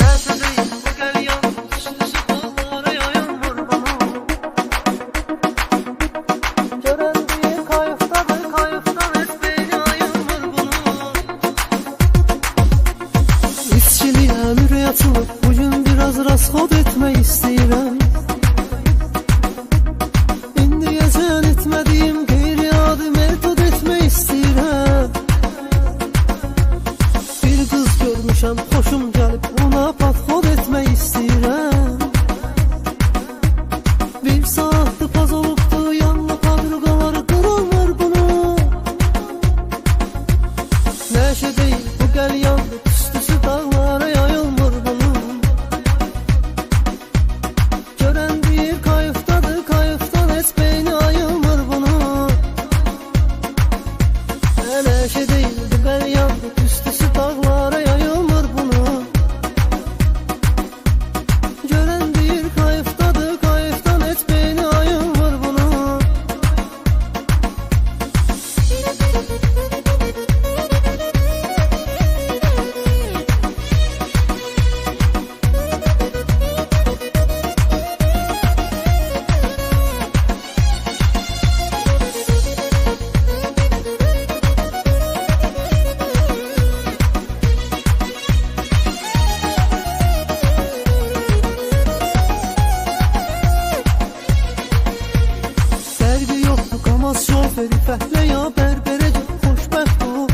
Nerede değil bu gel yan üstüsü dağlara yayılmır bana. Gören diye kayıftadır kayıftan etmeyini ayılmır bunu. İçkiliye mürey atılıp bugün biraz rasxod etmek istəyirəm. İndi geçen etmediğim qeyri-adi metod etmek istəyirəm. Bir kız görmüşəm, xoşum gəlib ona patxod etmek istəyirəm. Bir saatdir paz olubdu, yanlı kadrgaları qırılmır bunu. Nəşə deyil bu gəl yandı, üstüsü dağlara yayılmır bunu. Görən deyir kayıftadır, kayıftan etmeyini ayılmır bunu. Nəşə deyil bu gəl yandı, üstüsü dağlara yayılmır bunu. Görən deyir kayıftadır, kayıftan etmeyini ayılmır bunu. Dərdi yoxdur, kamaz şoförü fəhlə ya bərbərəcə xoşbəxt o.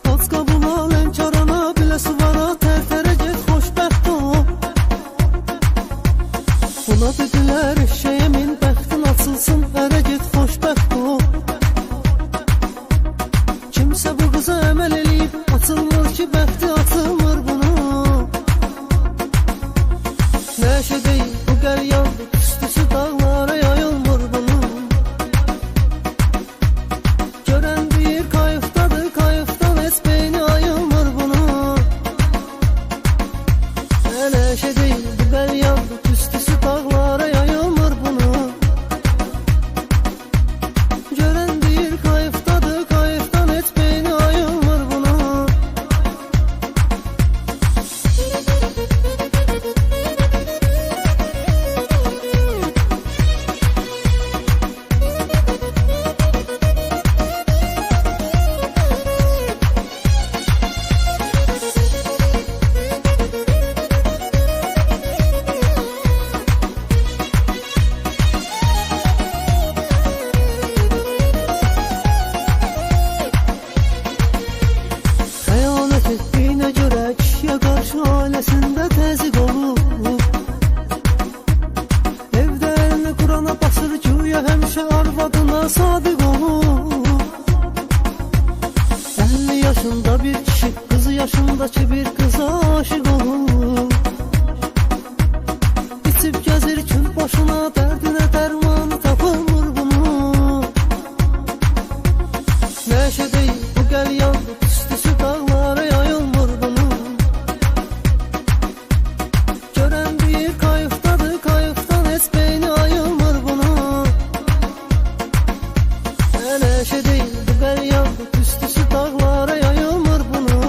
Qaçqa bula ləmkarana biləsi vara tərtərəcə xoşbəxt o. Buna dedilər eşeğe min bəxtin açılsın, ərə get xoşbəxt o. Kimsə bu qıza əməl eləyib, açılmır ki bəxti açılmır bunu. Nəşə deyil bu gəl yandı, üstüsü dağlara yayılmır bunu. Görən deyir kayıftadır, kayıftan etmeyini ayılmır bunu. Nəşə deyil bu gəl yandı, üstüsü dağlara yayılmır bunu. Görən deyir kayıftadır, kayıftan etmeyini ayılmır bunu. Xəyanət etdiyinə görə kişiyə qarşı ailəsində təzyiq olub. Evdə əlini Qurana basır, güya həmişə arvadına sadiq olub. 50 yaşında bir kişi kızı yaşındakı bir kıza aşık olub. İçib gəzir kül başına, dərdinə dərmanı tapılmır bunu. Nəşə deyil bu gəl yandı, üstüsü dağlara yayılmır bunu. Görən deyir kayıftadır, kayıftan etmeyini ayılmır bunu. Nəşə deyil bu gəl yandı, üstüsü dağlara yayılmır bunu.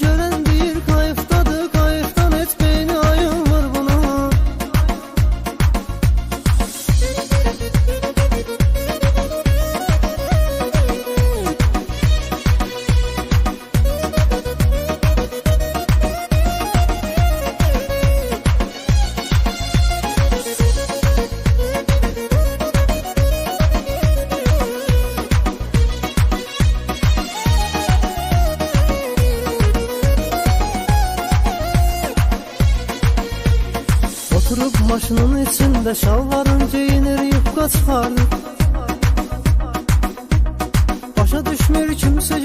Görən deyir kayıftadır, kayıftan etmeyini ayılmır bunu. Oturup maşının içinde şalvarın giyinir, yufka çıxarır. Başa düşmür kimse